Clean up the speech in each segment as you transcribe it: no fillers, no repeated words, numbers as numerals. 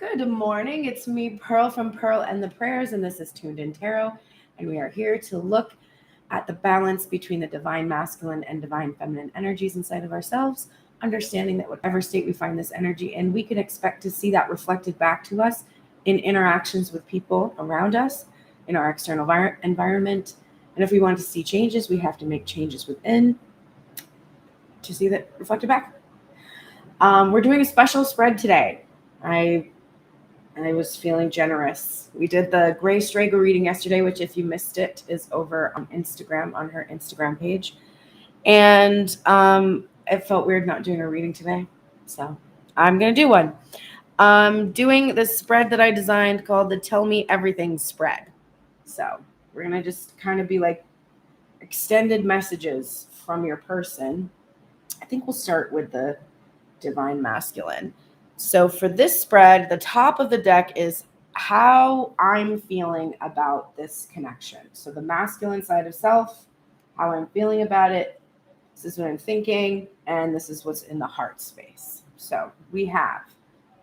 Good morning. It's me, Pearl from Pearl and the Prayers, and this is Tuned In Tarot. And we are here to look at the balance between the divine masculine and divine feminine energies inside of ourselves, understanding that whatever state we find this energy in, we can expect to see that reflected back to us in interactions with people around us, in our external environment. And if we want to see changes, we have to make changes within to see that reflected back. We're doing a special spread today. I was feeling generous. We did the Gray Strago reading yesterday, which if you missed it is over on Instagram, on her Instagram page. And it felt weird not doing a reading today. So I'm going to do one. I'm doing this spread that I designed called the Tell Me Everything spread. So we're going to just kind of be like extended messages from your person. I think we'll start with the divine masculine. So for this spread, the top of the deck is how I'm feeling about this connection. So the masculine side of self, how I'm feeling about it. This is what I'm thinking, and this is what's in the heart space. So we have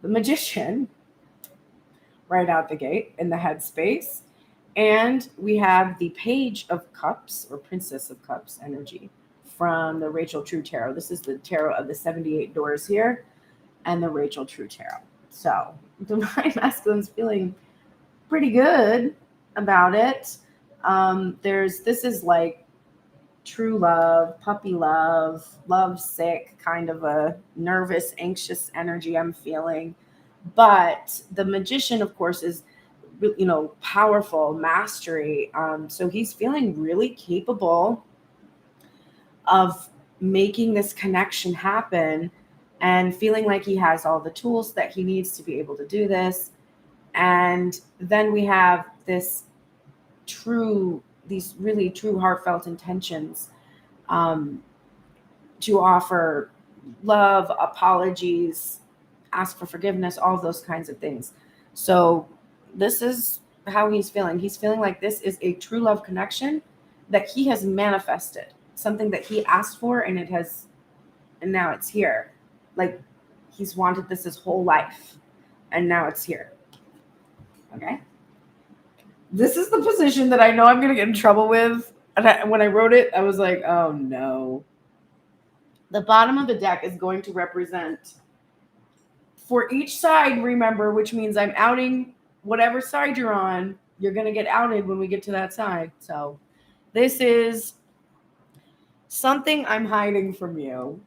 the Magician right out the gate in the head space, and we have the Page of Cups or Princess of Cups energy from the Rachel True Tarot. This is the tarot of the 78 doors here. And the Rachel True Tarot. So divine masculine's feeling pretty good about it. This is like true love, puppy love, love sick, kind of a nervous, anxious energy I'm feeling. But the Magician, of course, is powerful mastery. So he's feeling really capable of making this connection happen and feeling like he has all the tools that he needs to be able to do this. And then we have these really true heartfelt intentions to offer love, apologies, ask for forgiveness, all of those kinds of things. So this is how he's feeling. He's feeling like this is a true love connection that he has manifested, something that he asked for, and now it's here. Like he's wanted this his whole life, and now it's here. Okay. This is the position that I know I'm going to get in trouble with. And when I wrote it, I was like, oh no. The bottom of the deck is going to represent for each side, remember, which means I'm outing whatever side you're on. You're going to get outed when we get to that side. So this is something I'm hiding from you.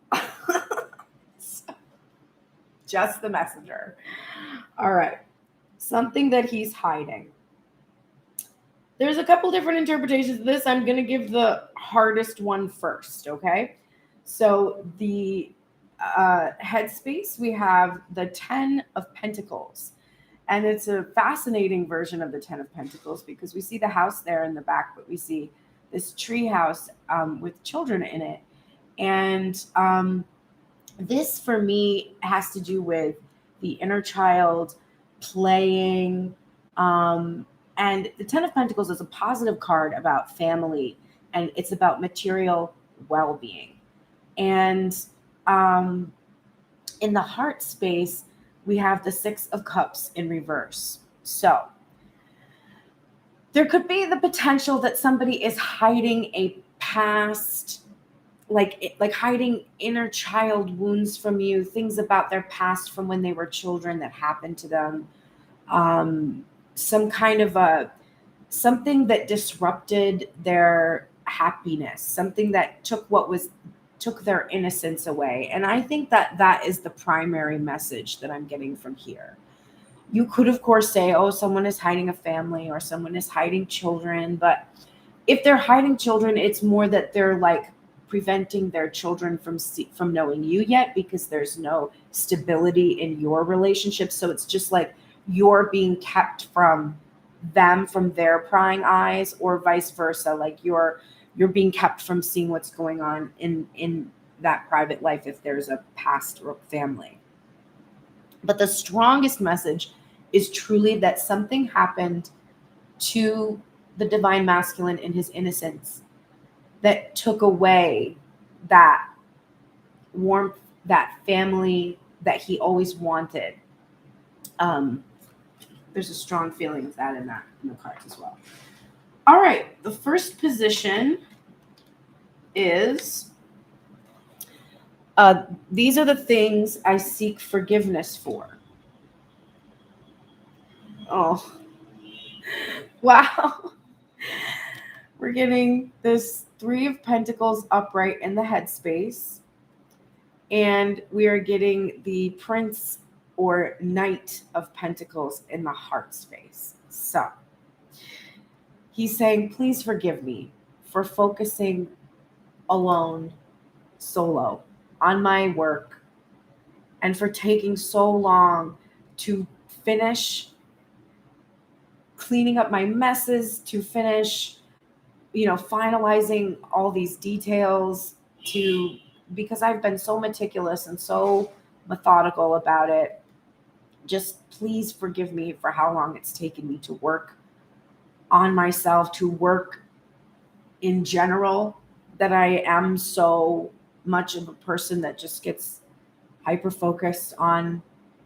Just the messenger. All right. Something that he's hiding. There's a couple different interpretations of this. I'm going to give the hardest one first, okay? So the headspace, we have the 10 of Pentacles. And it's a fascinating version of the 10 of Pentacles because we see the house there in the back, but we see this tree house with children in it. And this, for me, has to do with the inner child playing. And the 10 of Pentacles is a positive card about family, and it's about material well-being. And in the heart space, we have the 6 of Cups in reverse. So there could be the potential that somebody is hiding a past, like hiding inner child wounds from you, things about their past from when they were children that happened to them. Some kind of something that disrupted their happiness, something that took their innocence away. And I think that is the primary message that I'm getting from here. You could, of course, say, oh, someone is hiding a family or someone is hiding children. But if they're hiding children, it's more that they're like preventing their children from knowing you yet, because there's no stability in your relationship. So it's just like you're being kept from them, from their prying eyes, or vice versa. Like you're being kept from seeing what's going on in that private life if there's a past family. But the strongest message is truly that something happened to the divine masculine in his innocence that took away that warmth, that family that he always wanted. There's a strong feeling of that in the cards as well. All right, the first position is these are the things I seek forgiveness for. Oh, wow. We're getting this 3 of Pentacles upright in the headspace. And we are getting the Prince or Knight of Pentacles in the heart space. So he's saying, please forgive me for focusing alone, solo, on my work, and for taking so long to finish cleaning up my messes, to finish, finalizing all these details, because I've been so meticulous and so methodical about it. Just please forgive me for how long it's taken me to work on myself, to work in general, that I am so much of a person that just gets hyper-focused on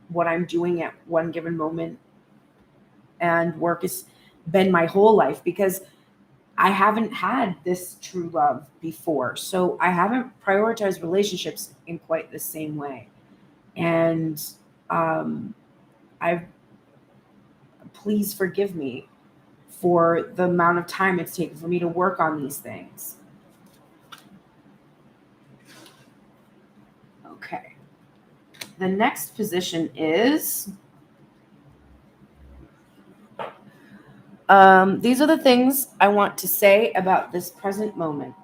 what I'm doing at one given moment. And work has been my whole life because I haven't had this true love before. So I haven't prioritized relationships in quite the same way. And please forgive me for the amount of time it's taken for me to work on these things. Okay. The next position is, these are the things I want to say about this present moment.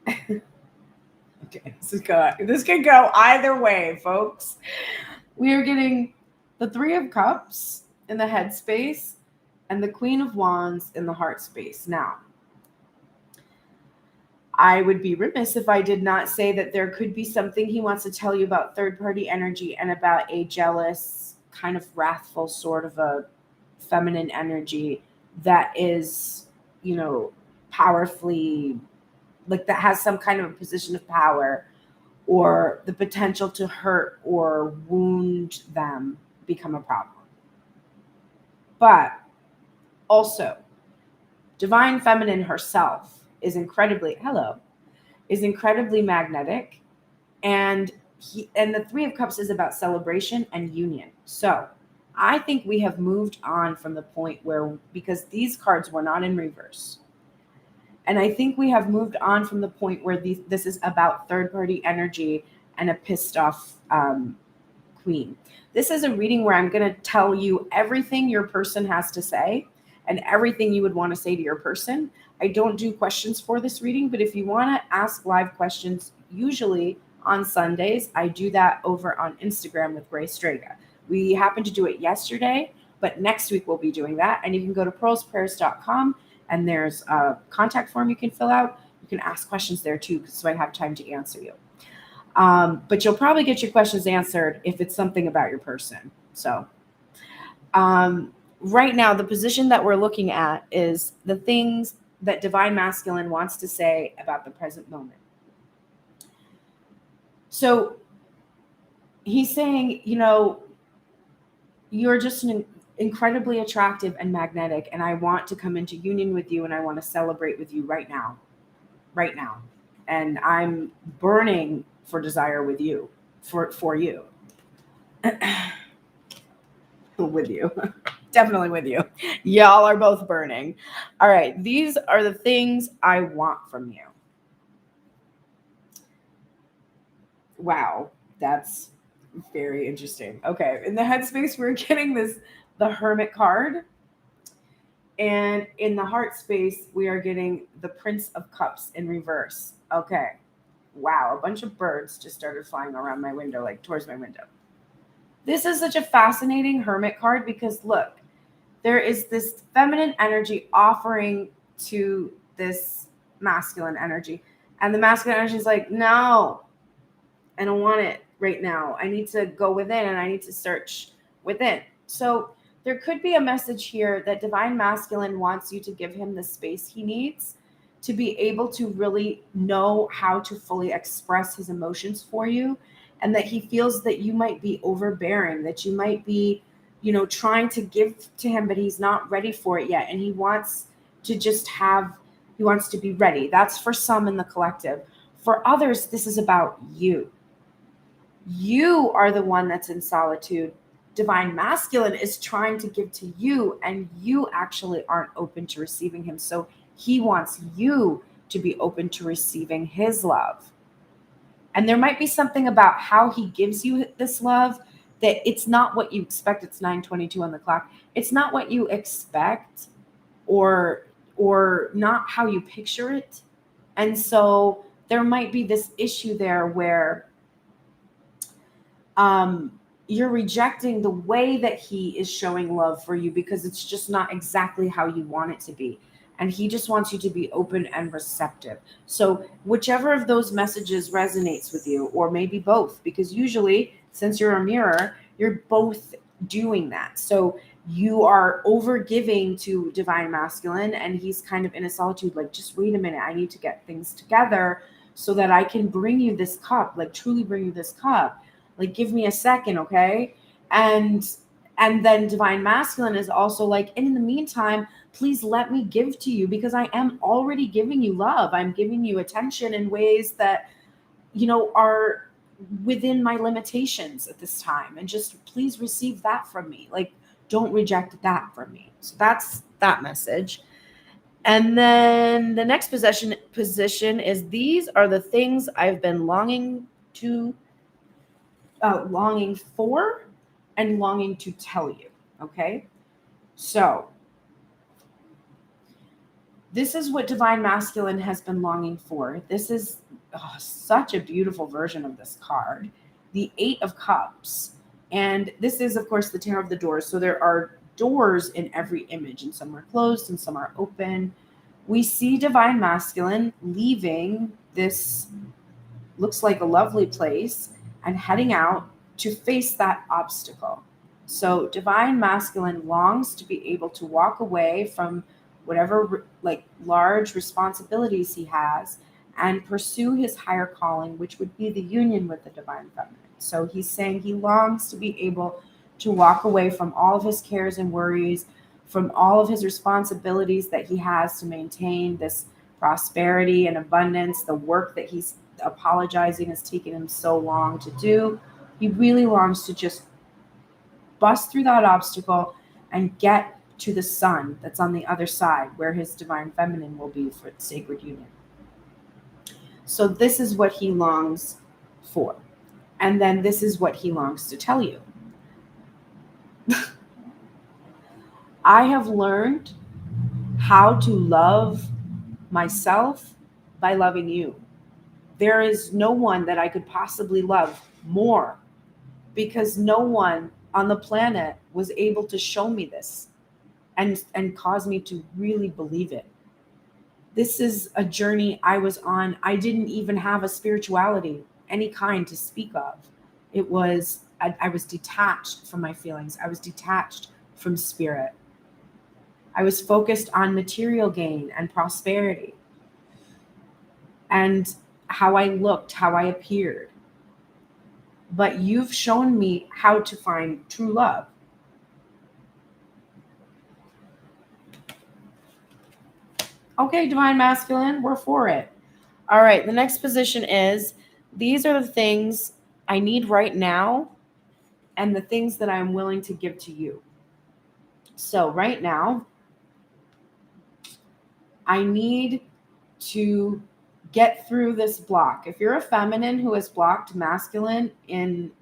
Okay, this could go either way, folks. We are getting the 3 of Cups in the headspace and the Queen of Wands in the heart space. Now, I would be remiss if I did not say that there could be something he wants to tell you about third-party energy and about a jealous, kind of wrathful sort of a feminine energy that is, powerfully, like that has some kind of a position of power or the potential to hurt or wound them become a problem. But also, divine feminine herself is incredibly magnetic, and the 3 of Cups is about celebration and union. So I think we have moved on from the point where, because these cards were not in reverse, and I think we have moved on from the point where this is about third-party energy and a pissed-off queen. This is a reading where I'm going to tell you everything your person has to say and everything you would want to say to your person. I don't do questions for this reading, but if you want to ask live questions, usually on Sundays, I do that over on Instagram with Grace Strega. We happened to do it yesterday, but next week we'll be doing that. And you can go to pearlsprayers.com, and there's a contact form you can fill out. You can ask questions there too, so I have time to answer you. But you'll probably get your questions answered if it's something about your person. So right now, the position that we're looking at is the things that Divine Masculine wants to say about the present moment. So he's saying, you're just incredibly attractive and magnetic, and I want to come into union with you, and I want to celebrate with you right now. And I'm burning for desire with you, for you. With you. Definitely with you. Y'all are both burning. All right. These are the things I want from you. Wow. That's very interesting. Okay. In the headspace, we're getting the Hermit card. And in the heart space, we are getting the Prince of Cups in reverse. Okay. Wow. A bunch of birds just started flying around my window, like towards my window. This is such a fascinating Hermit card because look, there is this feminine energy offering to this masculine energy. And the masculine energy is like, no, I don't want it right now. I need to go within and I need to search within. So there could be a message here that Divine Masculine wants you to give him the space he needs to be able to really know how to fully express his emotions for you and that he feels that you might be overbearing, that you might be, trying to give to him, but he's not ready for it yet. And he wants to he wants to be ready. That's for some in the collective. For others, this is about you. You are the one that's in solitude. Divine masculine is trying to give to you, and you actually aren't open to receiving him. So he wants you to be open to receiving his love. And there might be something about how he gives you this love that it's not what you expect. It's 9:22 on the clock. It's not what you expect, or not how you picture it. And so there might be this issue there where you're rejecting the way that he is showing love for you because it's just not exactly how you want it to be. And he just wants you to be open and receptive. So whichever of those messages resonates with you, or maybe both, because usually, since you're a mirror, you're both doing that. So you are over giving to divine masculine, and he's kind of in a solitude, like, just wait a minute, I need to get things together so that I can bring you this cup, like truly bring you this cup. Like, give me a second, okay? And then divine masculine is also like, and in the meantime, please let me give to you, because I am already giving you love. I'm giving you attention in ways that, are within my limitations at this time. And just please receive that from me. Like, don't reject that from me. So that's that message. And then the next position is, these are the things I've been longing for and longing to tell you. Okay. So this is what divine masculine has been longing for. This is such a beautiful version of this card, the 8 of Cups. And this is, of course, the Tarot of the Doors. So there are doors in every image, and some are closed and some are open. We see divine masculine leaving this, looks like a lovely place, and heading out to face that obstacle. So divine masculine longs to be able to walk away from whatever large responsibilities he has and pursue his higher calling, which would be the union with the divine feminine. So he's saying he longs to be able to walk away from all of his cares and worries, from all of his responsibilities that he has to maintain this prosperity and abundance, the work that he's apologizing has taken him so long to do. He really longs to just bust through that obstacle and get to the sun that's on the other side, where his divine feminine will be for sacred union. So this is what he longs for. And then this is what he longs to tell you. I have learned how to love myself by loving you. There is no one that I could possibly love more, because no one on the planet was able to show me this and cause me to really believe it. This is a journey I was on. I didn't even have a spirituality, any kind, to speak of. It was, I was detached from my feelings. I was detached from spirit. I was focused on material gain and prosperity and how I looked, how I appeared. But you've shown me how to find true love. Okay, divine masculine, we're for it. All right, the next position is, these are the things I need right now and the things that I'm willing to give to you. So right now, I need to get through this block. If you're a feminine who has blocked masculine in,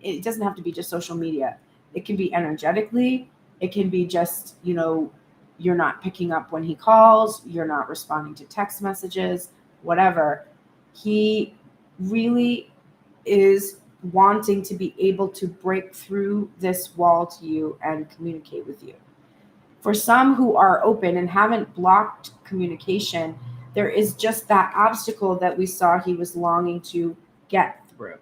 it doesn't have to be just social media. It can be energetically. It can be just, you're not picking up when he calls, you're not responding to text messages, whatever. He really is wanting to be able to break through this wall to you and communicate with you. For some who are open and haven't blocked communication, there is just that obstacle that we saw he was longing to get through.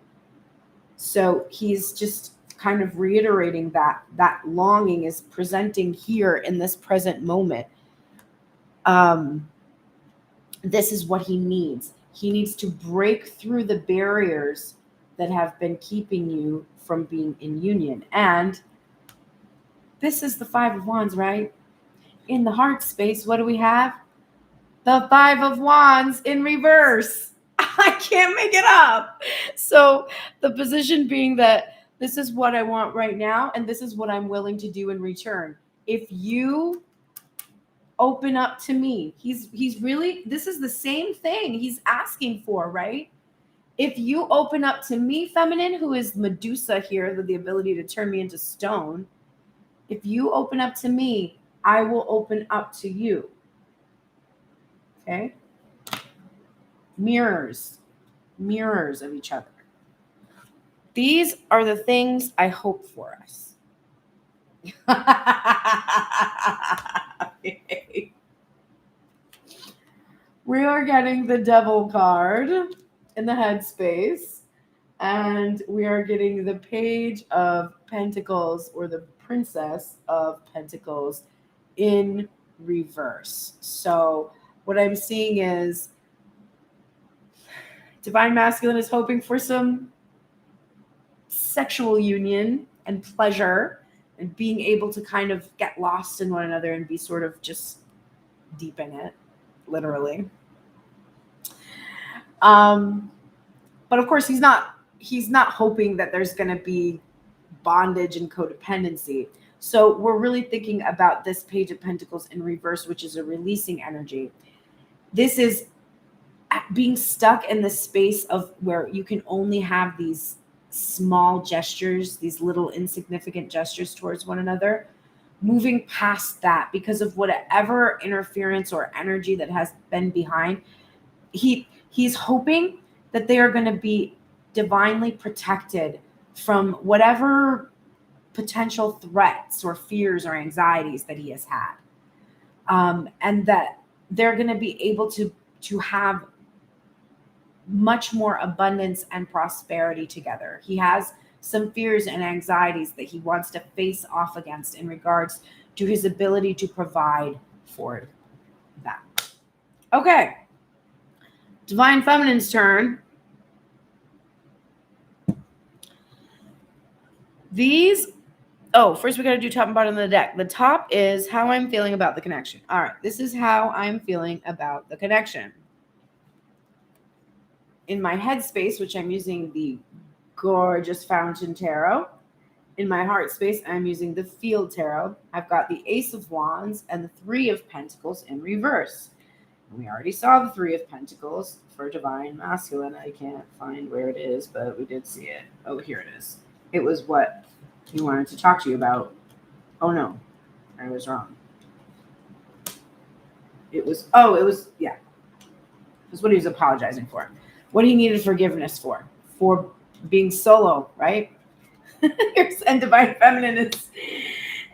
So he's just kind of reiterating that longing is presenting here in this present moment. This is what he needs. He needs to break through the barriers that have been keeping you from being in union. And this is the Five of Wands, right? In the heart space, what do we have? The Five of Wands in reverse. I can't make it up. So the position being that this is what I want right now, and this is what I'm willing to do in return. If you open up to me, he's really, this is the same thing he's asking for, right? If you open up to me, feminine, who is Medusa here, with the ability to turn me into stone, if you open up to me, I will open up to you. Okay? Mirrors of each other. These are the things I hope for us. Okay. We are getting the Devil card in the headspace, and we are getting the Page of Pentacles, or the Princess of Pentacles, in reverse. So what I'm seeing is Divine Masculine is hoping for some sexual union and pleasure and being able to kind of get lost in one another and be sort of just deep in it, literally. But of course, he's not hoping that there's going to be bondage and codependency. So we're really thinking about this Page of Pentacles in reverse, which is a releasing energy. This is being stuck in the space of where you can only have these small gestures, these little insignificant gestures towards one another, moving past that because of whatever interference or energy that has been behind. He's hoping that they are going to be divinely protected from whatever potential threats or fears or anxieties that he has had, and that they're going to be able to have much more abundance and prosperity together. He has some fears and anxieties that he wants to face off against in regards to his ability to provide for that. Okay. Divine Feminine's turn. First we got to do top and bottom of the deck. The top is how I'm feeling about the connection. All right, this is how I'm feeling about the connection. In my headspace, which I'm using the gorgeous Fountain Tarot. In my heart space, I'm using the Field Tarot. I've got the Ace of Wands and the Three of Pentacles in reverse. We already saw the Three of Pentacles for Divine Masculine. I can't find where it is, but we did see it. Oh, here it is. It was what he wanted to talk to you about. Oh, no. I was wrong. It was what he was apologizing for. What he needed forgiveness for being solo, right? And Divine Feminine is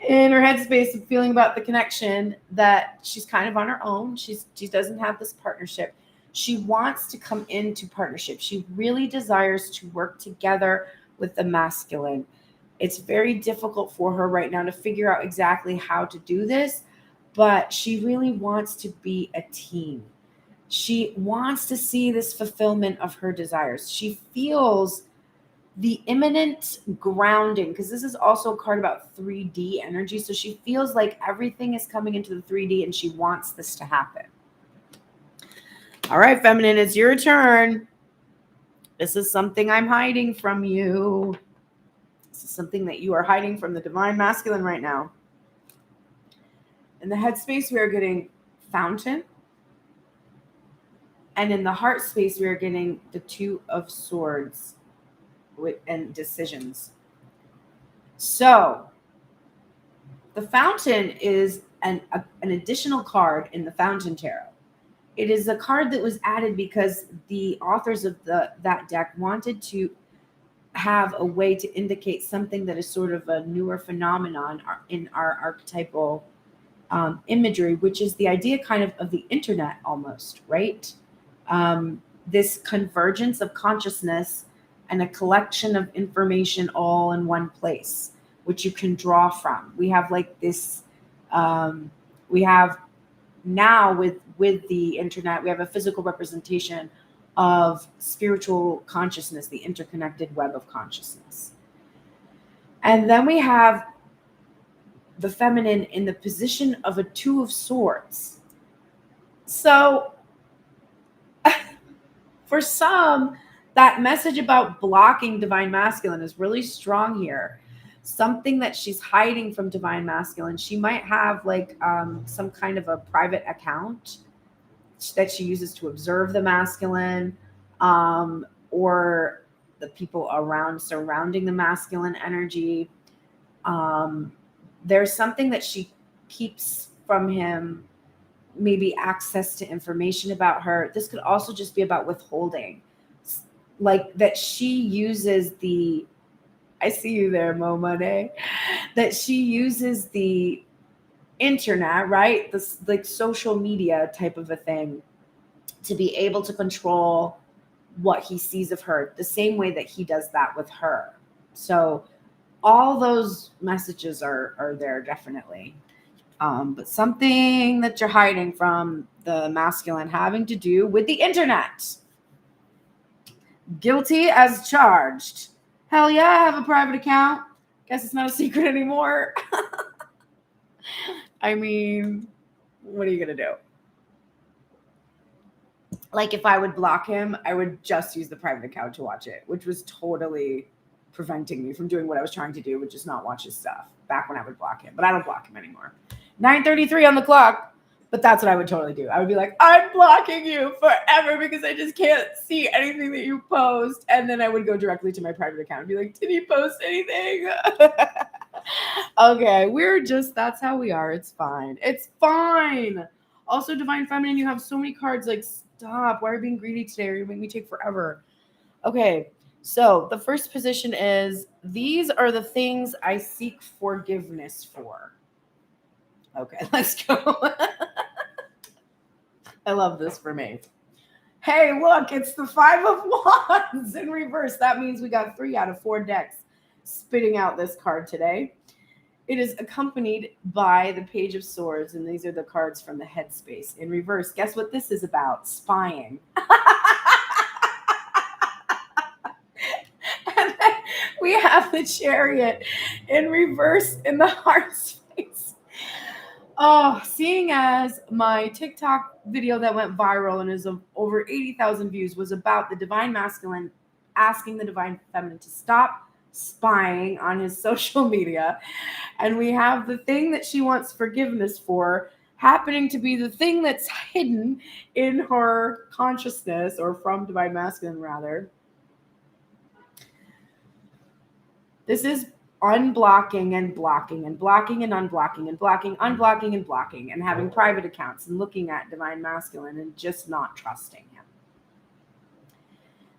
in her headspace of feeling about the connection that she's kind of on her own. She doesn't have this partnership. She wants to come into partnership. She really desires to work together with the masculine. It's very difficult for her right now to figure out exactly how to do this, but she really wants to be a team. She wants to see this fulfillment of her desires. She feels the imminent grounding, because this is also a card about 3D energy. So she feels like everything is coming into the 3D and she wants this to happen. All right, feminine, it's your turn. This is something I'm hiding from you. This is something that you are hiding from the Divine Masculine right now. In the headspace, we are getting Fountain. And in the heart space, we are getting the Two of Swords and decisions. So the Fountain is an additional card in the Fountain Tarot. It is a card that was added because the authors of that deck wanted to have a way to indicate something that is sort of a newer phenomenon in our archetypal imagery, which is the idea kind of the internet almost, right? This convergence of consciousness and a collection of information all in one place, which you can draw from. We have like this, we have now with the internet, we have a physical representation of spiritual consciousness, the interconnected web of consciousness. And then we have the feminine in the position of a Two of Swords. So for some, that message about blocking divine masculine is really strong here. Something that she's hiding from divine masculine. She might have like some kind of a private account that she uses to observe the masculine, or the people around surrounding the masculine energy. There's something that she keeps from him, maybe access to information about her. This could also just be about withholding, like that she uses the, I see you there, Mo Money, that she uses the internet, right? This like social media type of a thing to be able to control what he sees of her, the same way that he does that with her. So all those messages are there definitely. But something that you're hiding from the masculine having to do with the internet. Guilty as charged. Hell yeah, I have a private account. Guess it's not a secret anymore. I mean, what are you going to do? Like if I would block him, I would just use the private account to watch it, which was totally preventing me from doing what I was trying to do, which is not watch his stuff back when I would block him. But I don't block him anymore. 9:33 on the clock. But that's what I would totally do. I would be like, I'm blocking you forever because I just can't see anything that you post. And then I would go directly to my private account and be like, did he post anything? Okay, that's how we are. It's fine. It's fine. Also, Divine Feminine, you have so many cards. Like, stop. Why are you being greedy today? Or you make me take forever. Okay, so the first position is, these are the things I seek forgiveness for. Okay, let's go. I love this for me. Hey, look, it's the Five of Wands in reverse. That means we got 3 out of 4 decks spitting out this card today. It is accompanied by the Page of Swords, and these are the cards from the Headspace in reverse. Guess what this is about? Spying. And then we have the Chariot in reverse in the heart space. Oh, seeing as my TikTok video that went viral and is of over 80,000 views was about the divine masculine asking the divine feminine to stop spying on his social media. And we have the thing that she wants forgiveness for happening to be the thing that's hidden in her consciousness, or from divine masculine rather. This is unblocking and blocking and blocking and unblocking and blocking, unblocking and blocking, and having private accounts and looking at divine masculine and just not trusting him.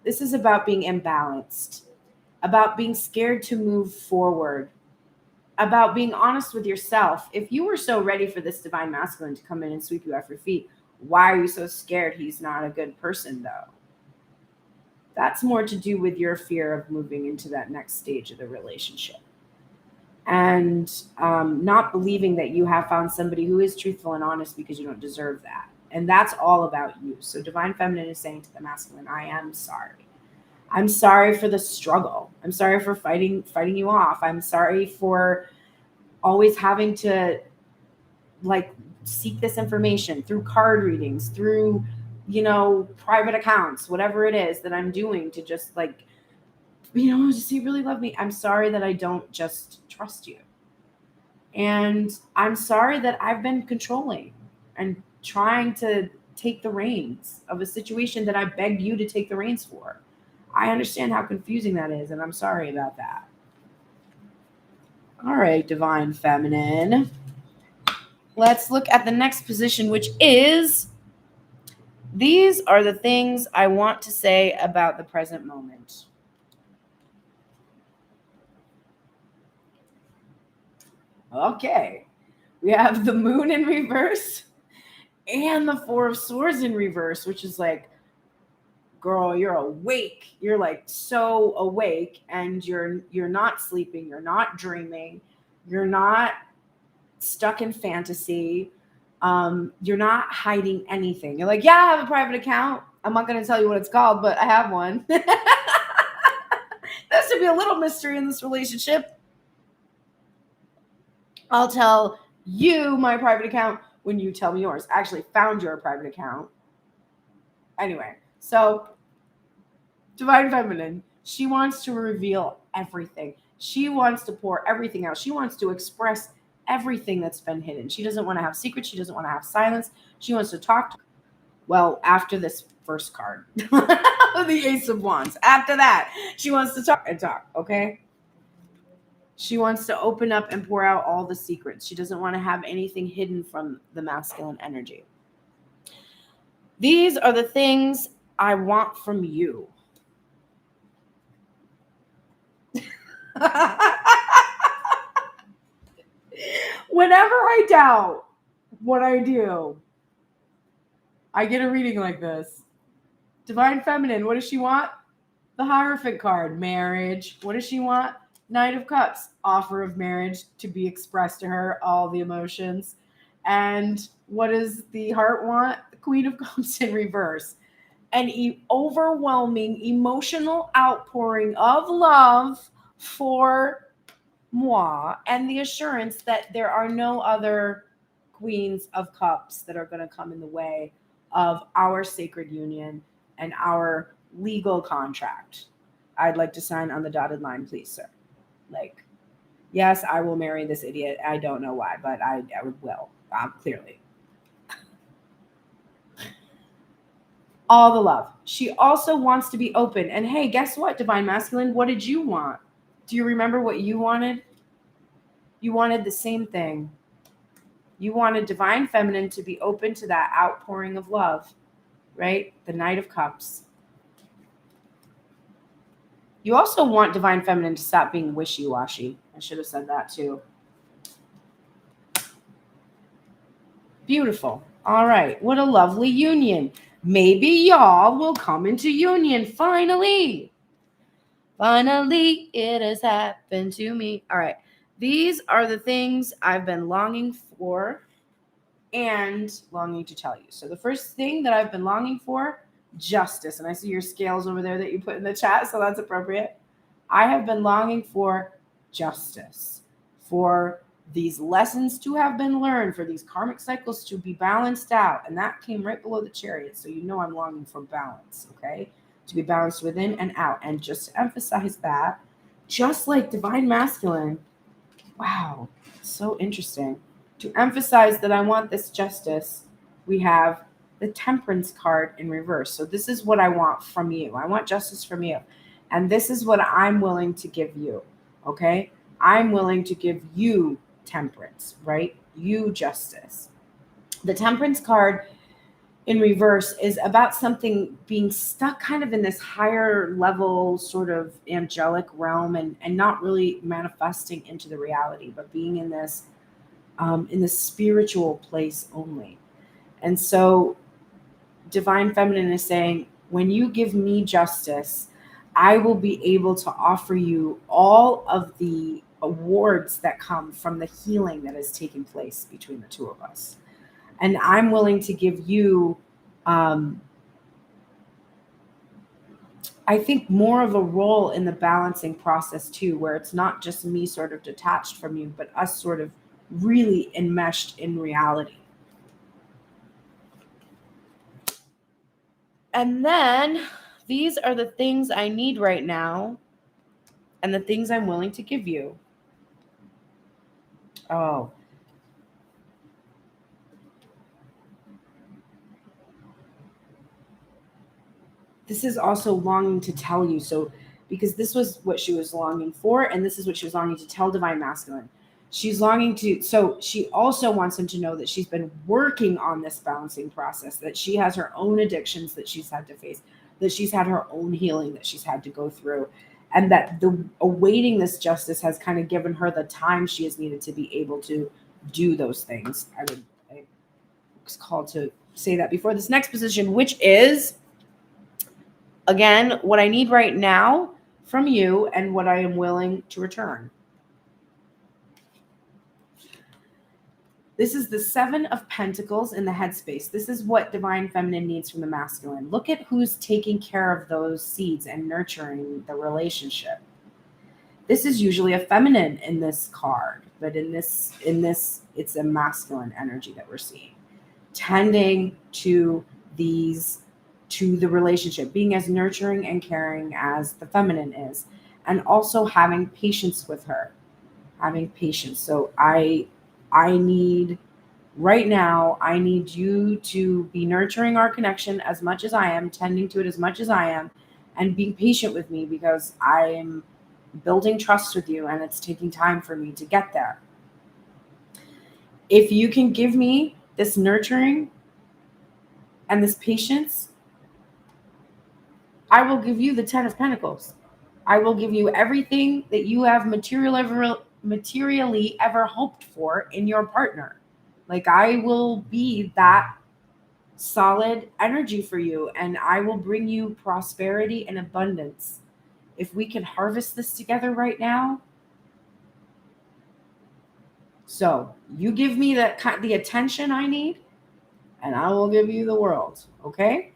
This is about being imbalanced, about being scared to move forward, about being honest with yourself. If you were so ready for this divine masculine to come in and sweep you off your feet, why are you so scared he's not a good person though? That's more to do with your fear of moving into that next stage of the relationship. And not believing that you have found somebody who is truthful and honest because you don't deserve that. And that's all about you. So divine feminine is saying to the masculine, I am sorry. I'm sorry for the struggle. I'm sorry for fighting you off. I'm sorry for always having to like seek this information through card readings, through, private accounts, whatever it is that I'm doing to just like, just you really love me. I'm sorry that I don't just trust you. And I'm sorry that I've been controlling and trying to take the reins of a situation that I begged you to take the reins for. I understand how confusing that is, and I'm sorry about that. All right, divine feminine. Let's look at the next position, which is, these are the things I want to say about the present moment. Okay, we have the Moon in reverse and the Four of Swords in reverse, which is like, girl, you're awake. You're like so awake, and you're not sleeping. You're not dreaming. You're not stuck in fantasy. You're not hiding anything. You're like, yeah, I have a private account. I'm not going to tell you what it's called, but I have one. There should be a little mystery in this relationship. I'll tell you my private account when you tell me yours. I actually found your private account. Anyway, so Divine Feminine, she wants to reveal everything. She wants to pour everything out. She wants to express everything that's been hidden. She doesn't want to have secrets. She doesn't want to have silence. She wants to talk. Well, after this first card, the Ace of Wands. After that, she wants to talk and talk, okay? She wants to open up and pour out all the secrets. She doesn't want to have anything hidden from the masculine energy. These are the things I want from you. Whenever I doubt what I do, I get a reading like this. Divine Feminine, what does she want? The Hierophant card, marriage. What does she want? Knight of Cups, offer of marriage to be expressed to her, all the emotions. And what does the heart want? The Queen of Cups in reverse. An overwhelming emotional outpouring of love for moi, and the assurance that there are no other Queens of Cups that are going to come in the way of our sacred union and our legal contract. I'd like to sign on the dotted line, please, sir. Like, yes, I will marry this idiot. I don't know why, but I will, clearly. All the love. She also wants to be open. And hey, guess what, Divine Masculine? What did you want? Do you remember what you wanted? You wanted the same thing. You wanted Divine Feminine to be open to that outpouring of love, right? The Knight of Cups. You also want Divine Feminine to stop being wishy-washy. I should have said that too. Beautiful. All right. What a lovely union. Maybe y'all will come into union finally. Finally, it has happened to me. All right. These are the things I've been longing for and longing to tell you. So the first thing that I've been longing for, justice. And I see your scales over there that you put in the chat, so that's appropriate. I have been longing for justice, for these lessons to have been learned, for these karmic cycles to be balanced out. And that came right below the Chariot. So you know I'm longing for balance, okay? To be balanced within and out. And just to emphasize that, just like Divine Masculine, wow, so interesting. To emphasize that I want this justice, we have the Temperance card in reverse. So this is what I want from you. I want justice from you. And this is what I'm willing to give you, okay? I'm willing to give you temperance, right? You justice. The Temperance card in reverse is about something being stuck kind of in this higher level sort of angelic realm and not really manifesting into the reality, but being in this spiritual place only. And so Divine Feminine is saying, when you give me justice, I will be able to offer you all of the awards that come from the healing that is taking place between the two of us. And I'm willing to give you, I think, more of a role in the balancing process too, where it's not just me sort of detached from you, but us sort of really enmeshed in reality. And then these are the things I need right now and the things I'm willing to give you. Oh. This is also longing to tell you. So, because this was what she was longing for, and this is what she was longing to tell Divine Masculine. She's longing to, so she also wants him to know that she's been working on this balancing process, that she has her own addictions that she's had to face, that she's had her own healing that she's had to go through, and that the awaiting this justice has kind of given her the time she has needed to be able to do those things. I was called to say that before this next position, which is, again, what I need right now from you and what I am willing to return. This is the 7 of Pentacles in the headspace. This is what divine feminine needs from the masculine. Look at who's taking care of those seeds and nurturing the relationship. This is usually a feminine in this card, but in this, it's a masculine energy that we're seeing. Tending to the relationship, being as nurturing and caring as the feminine is, and also having patience with her. Having patience. So I need right now, I need you to be nurturing our connection as much as I am, tending to it as much as I am, and being patient with me because I am building trust with you and it's taking time for me to get there. If you can give me this nurturing and this patience, I will give you the 10 of Pentacles. I will give you everything that you have materially ever hoped for in your partner. Like, I will be that solid energy for you, and I will bring you prosperity and abundance. If we can harvest this together right now. So you give me the attention I need, and I will give you the world. Okay?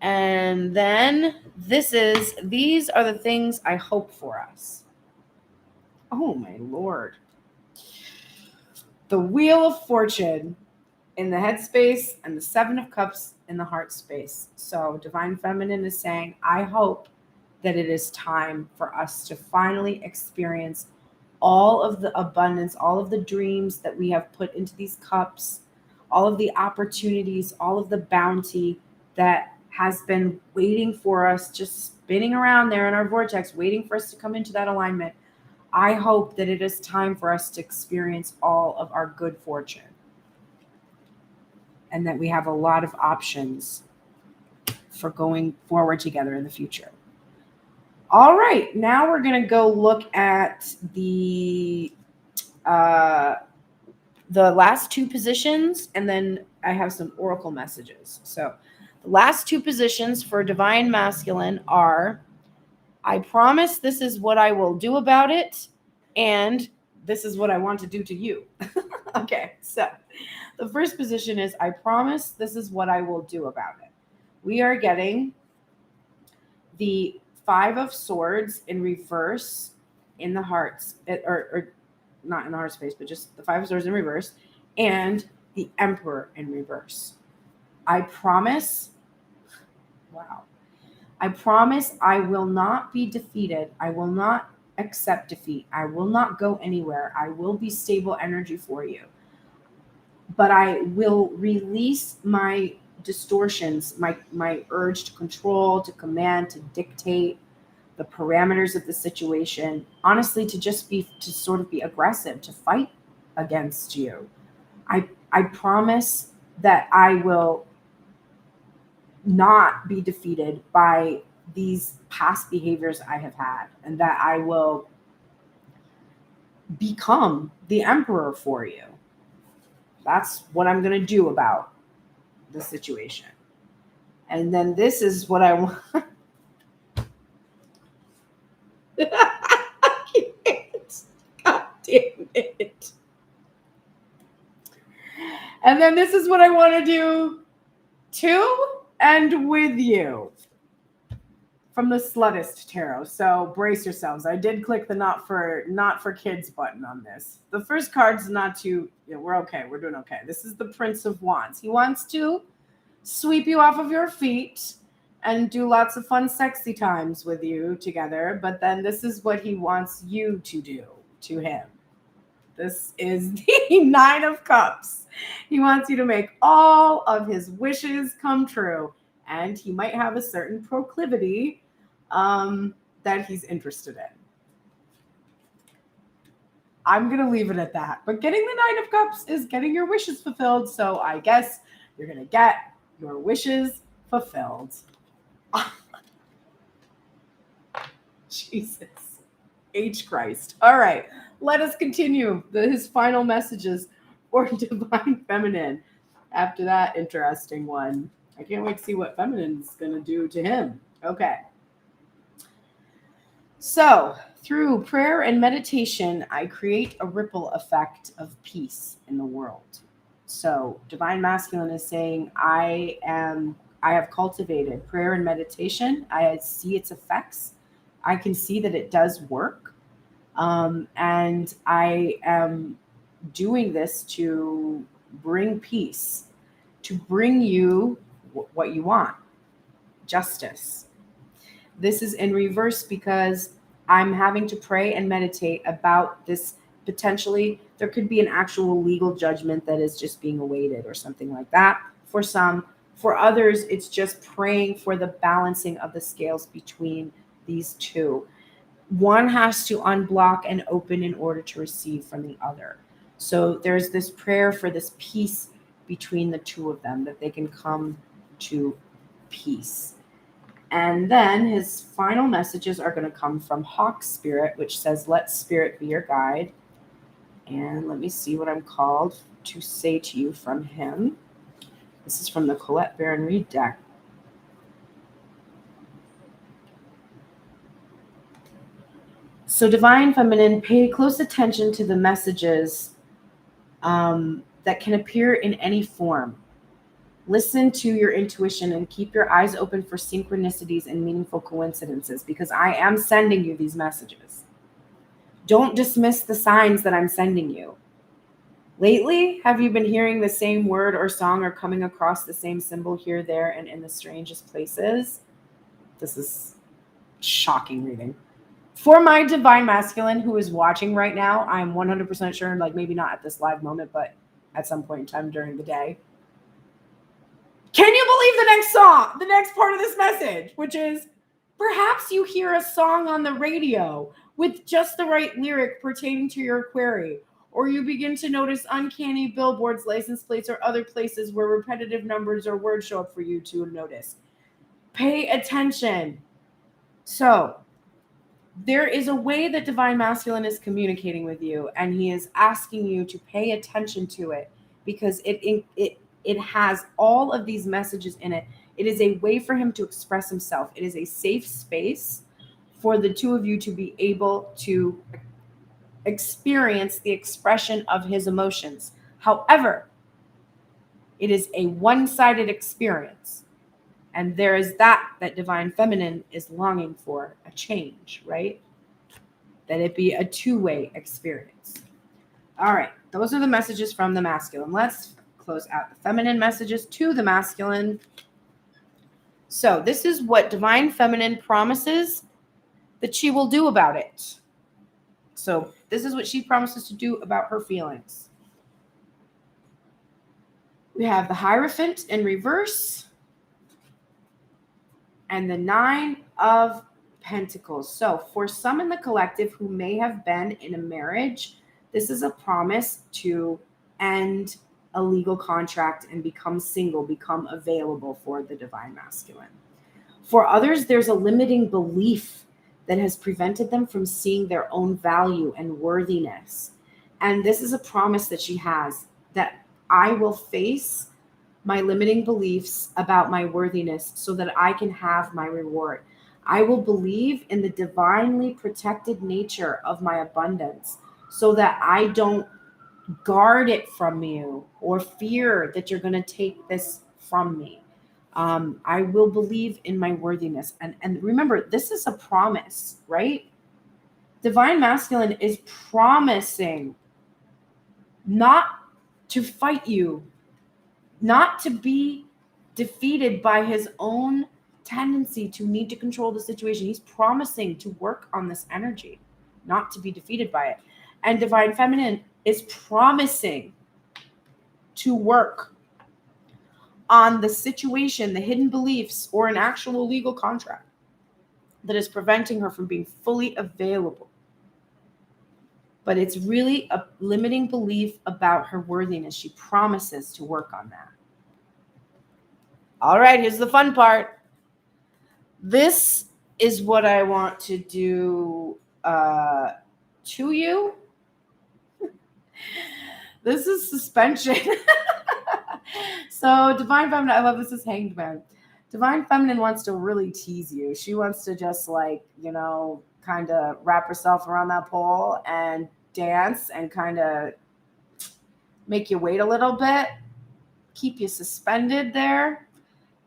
And then these are the things I hope for us. Oh my Lord. The Wheel of Fortune in the headspace and the 7 of Cups in the heart space. So divine feminine is saying, I hope that it is time for us to finally experience all of the abundance, all of the dreams that we have put into these cups, all of the opportunities, all of the bounty that has been waiting for us, just spinning around there in our vortex, waiting for us to come into that alignment. I hope that it is time for us to experience all of our good fortune and that we have a lot of options for going forward together in the future. All right, now we're going to go look at the last 2 positions, and then I have some oracle messages. So the last 2 positions for divine masculine are, I promise this is what I will do about it, and this is what I want to do to you. Okay, so the first position is, I promise this is what I will do about it. We are getting the 5 of Swords in reverse in the hearts, or not in the heart space, but just the 5 of Swords in reverse, and the Emperor in reverse. I promise, wow. I promise I will not be defeated. I will not accept defeat. I will not go anywhere. I will be stable energy for you. But I will release my distortions, my urge to control, to command, to dictate the parameters of the situation. Honestly, to sort of be aggressive, to fight against you. I promise that I will not be defeated by these past behaviors I have had, and that I will become the emperor for you. That's what I'm going to do about the situation. And then this is what I want. I can't. God damn it. And then this is what I want to do to and with you from the Sluttist Tarot. So brace yourselves. I did click the not for kids button on this. The first card's not too, we're okay. We're doing okay. This is the Prince of Wands. He wants to sweep you off of your feet and do lots of fun, sexy times with you together. But then this is what he wants you to do to him. This is the 9 of Cups. He wants you to make all of his wishes come true. And he might have a certain proclivity that he's interested in. I'm going to leave it at that. But getting the 9 of Cups is getting your wishes fulfilled. So I guess you're going to get your wishes fulfilled. Jesus. H Christ. All right. Let us continue his final messages for divine feminine after that interesting one. I can't wait to see what feminine's going to do to him. Okay. So Through prayer and meditation, I create a ripple effect of peace in the world. So Divine Masculine is saying, I have cultivated prayer and meditation. I see its effects. I can see that it does work. And I am doing this to bring peace, to bring you what you want, justice. This is in reverse because I'm having to pray and meditate about this. Potentially, there could be an actual legal judgment that is just being awaited or something like that for some. For others, it's just praying for the balancing of the scales between these two. One has to unblock and open in order to receive from the other. So there's this prayer for this peace between the two of them, that they can come to peace. And then his final messages are going to come from Hawk Spirit, which says, let Spirit be your guide. And let me see what I'm called to say to you from him. This is from the Colette Baron Reed deck. So Divine Feminine, pay close attention to the messages that can appear in any form. Listen to your intuition and keep your eyes open for synchronicities and meaningful coincidences, because I am sending you these messages. Don't dismiss the signs that I'm sending you. Lately, have you been hearing the same word or song or coming across the same symbol here, there, and in the strangest places? This is shocking reading. For my Divine Masculine who is watching right now, I'm 100% sure, like maybe not at this live moment, but at some point in time during the day. Can you believe the next part of this message, which is perhaps you hear a song on the radio with just the right lyric pertaining to your query, or you begin to notice uncanny billboards, license plates, or other places where repetitive numbers or words show up for you to notice. Pay attention. So there is a way that Divine Masculine is communicating with you, and he is asking you to pay attention to it, because it has all of these messages in it. It is a way for him to express himself. It is a safe space for the two of you to be able to experience the expression of his emotions. However, it is a one-sided experience. And there is that Divine Feminine is longing for, a change, right? That it be a two-way experience. All right, those are the messages from the masculine. Let's close out the feminine messages to the masculine. So this is what Divine Feminine promises that she will do about it. So this is what she promises to do about her feelings. We have the Hierophant in reverse and the 9 of Pentacles. So for some in the collective who may have been in a marriage, this is a promise to end a legal contract and become single, become available for the Divine Masculine. For others, there's a limiting belief that has prevented them from seeing their own value and worthiness. And this is a promise that she has, that I will face my limiting beliefs about my worthiness so that I can have my reward. I will believe in the divinely protected nature of my abundance so that I don't guard it from you or fear that you're going to take this from me. I will believe in my worthiness. And remember, this is a promise, right? Divine Masculine is promising not to fight you, not to be defeated by his own tendency to need to control the situation. He's promising to work on this energy, not to be defeated by it. And Divine Feminine is promising to work on the situation, the hidden beliefs, or an actual legal contract that is preventing her from being fully available. But it's really a limiting belief about her worthiness. She promises to work on that. All right, here's the fun part. This is what I want to do to you. This is suspension. So Divine Feminine, I love this is Hanged Man. Divine Feminine wants to really tease you. She wants to just kind of wrap herself around that pole and dance and kind of make you wait a little bit, keep you suspended there.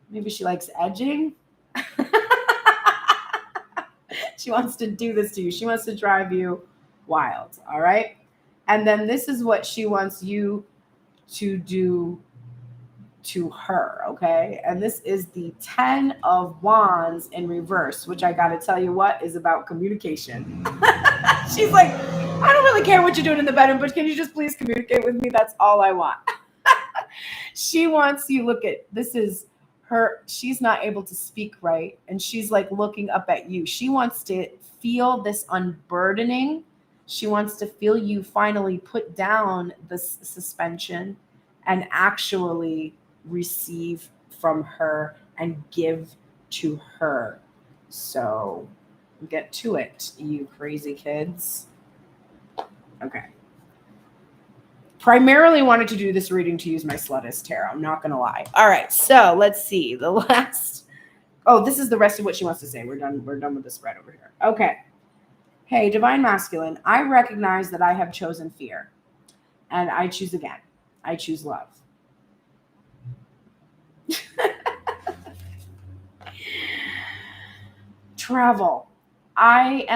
Maybe she likes edging. She wants to do this to you. She wants to drive you wild, all right? And then this is what she wants you to do to her, okay? And this is the 10 of Wands in reverse, which I got to tell you what is about communication. She's like, I don't really care what you're doing in the bedroom, but can you just please communicate with me? That's all I want. She wants you, look at, this is her, she's not able to speak right, and she's like looking up at you. She wants to feel this unburdening. She wants to feel you finally put down this suspension and actually receive from her and give to her. So get to it, you crazy kids. Okay. Primarily wanted to do this reading to use my Slutist tarot. I'm not going to lie. All right. So let's see. The last. Oh, this is the rest of what she wants to say. We're done with the spread over here. Okay. Hey, Divine Masculine, I recognize that I have chosen fear. And I choose again. I choose love. Travel. I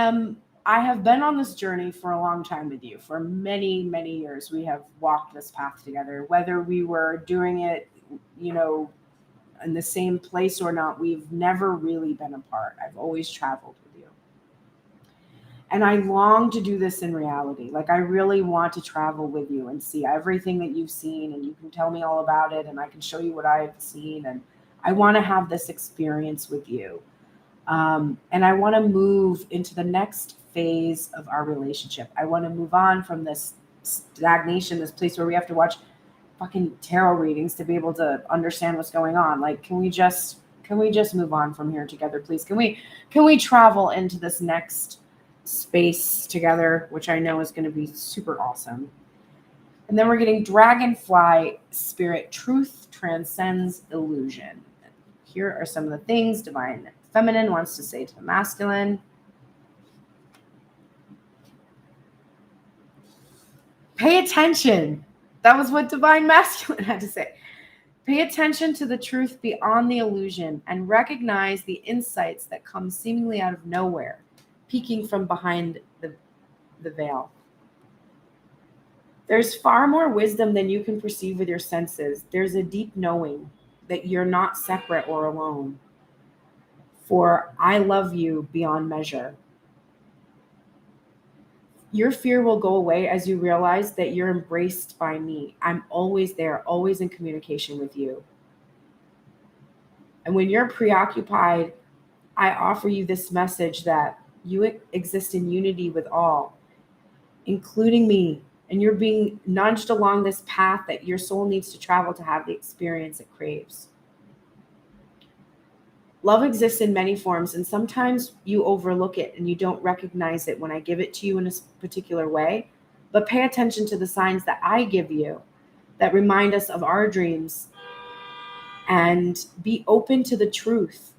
have been on this journey for a long time with you. For many, many years, we have walked this path together. Whether we were doing it, in the same place or not, we've never really been apart. I've always traveled with you. And I long to do this in reality. Like, I really want to travel with you and see everything that you've seen, and you can tell me all about it, and I can show you what I've seen. And I want to have this experience with you. And I want to move into the next phase of our relationship. I want to move on from this stagnation, this place where we have to watch fucking tarot readings to be able to understand what's going on. Like, can we just move on from here together, please? Can we travel into this next space together, which I know is going to be super awesome. And then we're getting Dragonfly Spirit. Truth transcends illusion. Here are some of the things Divine Feminine wants to say to the masculine. Pay attention. That was what Divine Masculine had to say. Pay attention to the truth beyond the illusion and recognize the insights that come seemingly out of nowhere, peeking from behind the veil. There's far more wisdom than you can perceive with your senses. There's a deep knowing that you're not separate or alone. For I love you beyond measure. Your fear will go away as you realize that you're embraced by me. I'm always there, always in communication with you. And when you're preoccupied, I offer you this message that you exist in unity with all, including me. And you're being nudged along this path that your soul needs to travel to have the experience it craves. Love exists in many forms, and sometimes you overlook it and you don't recognize it when I give it to you in a particular way. But pay attention to the signs that I give you that remind us of our dreams, and be open to the truth.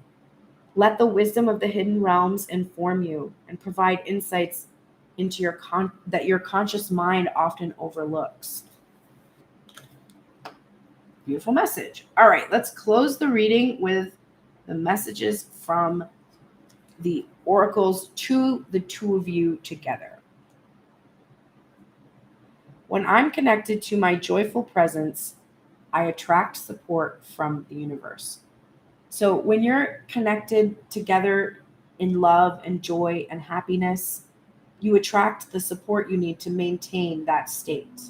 Let the wisdom of the hidden realms inform you and provide insights into that your conscious mind often overlooks. Beautiful message. All right, let's close the reading with the messages from the oracles to the two of you together. When I'm connected to my joyful presence, I attract support from the universe. So when you're connected together in love and joy and happiness, you attract the support you need to maintain that state.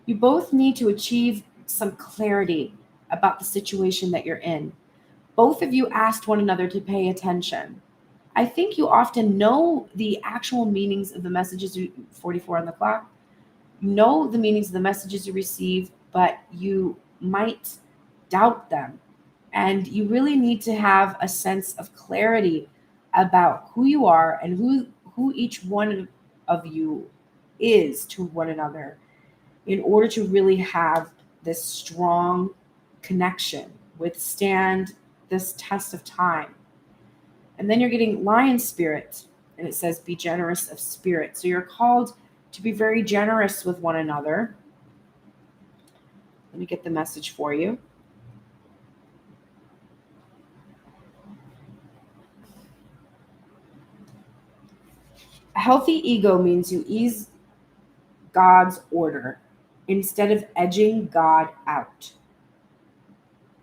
You both need to achieve some clarity about the situation that you're in. Both of you asked one another to pay attention. I think you often know the actual meanings of the messages, 44 on the clock. You know the meanings of the messages you receive, but you might doubt them. And you really need to have a sense of clarity about who you are and who each one of you is to one another in order to really have this strong connection, withstand this test of time. And then you're getting Lion Spirit, and it says be generous of spirit. So you're called to be very generous with one another. Let me get the message for you. A healthy ego means you ease God's order instead of edging God out.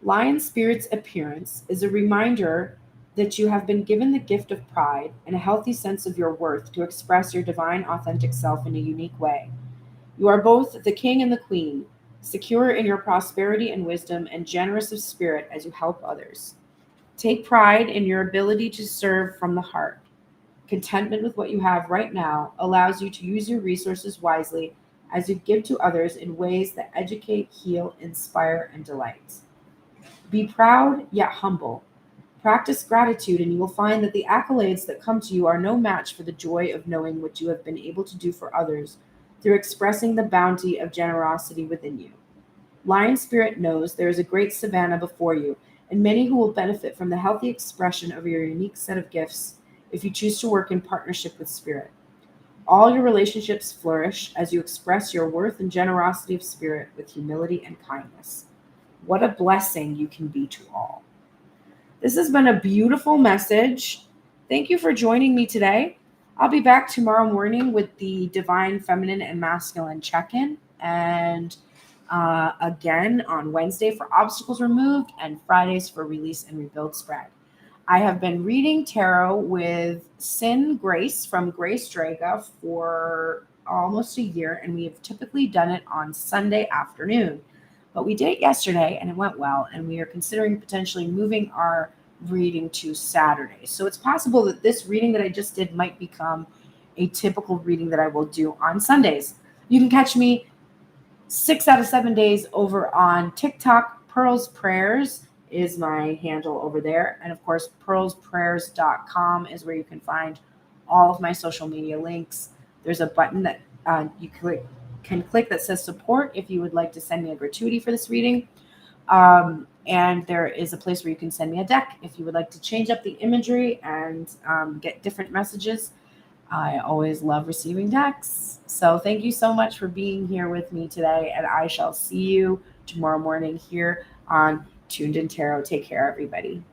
Lion Spirit's appearance is a reminder that you have been given the gift of pride and a healthy sense of your worth to express your divine, authentic self in a unique way. You are both the king and the queen, secure in your prosperity and wisdom, and generous of spirit as you help others. Take pride in your ability to serve from the heart. Contentment with what you have right now allows you to use your resources wisely as you give to others in ways that educate, heal, inspire, and delight. Be proud yet humble. Practice gratitude, and you will find that the accolades that come to you are no match for the joy of knowing what you have been able to do for others through expressing the bounty of generosity within you. Lion Spirit knows there is a great savannah before you, and many who will benefit from the healthy expression of your unique set of gifts if you choose to work in partnership with Spirit. All your relationships flourish as you express your worth and generosity of spirit with humility and kindness. What a blessing you can be to all. This has been a beautiful message. Thank you for joining me today. I'll be back tomorrow morning with the divine feminine and masculine check-in, and again on Wednesday for obstacles removed and Fridays for release and rebuild spread. I have been reading tarot with Sin Grace from Grace Draga for almost a year, and we have typically done it on Sunday afternoon. But we did it yesterday, and it went well, and we are considering potentially moving our reading to Saturday. So it's possible that this reading that I just did might become a typical reading that I will do on Sundays. You can catch me 6 out of 7 days over on TikTok. Pearl's Prayers is my handle over there. And of course, pearlsprayers.com is where you can find all of my social media links. There's a button that you can click that says support if you would like to send me a gratuity for this reading. And there is a place where you can send me a deck if you would like to change up the imagery and get different messages. I always love receiving decks. So thank you so much for being here with me today, and I shall see you tomorrow morning here on Tuned in Tarot. Take care, everybody.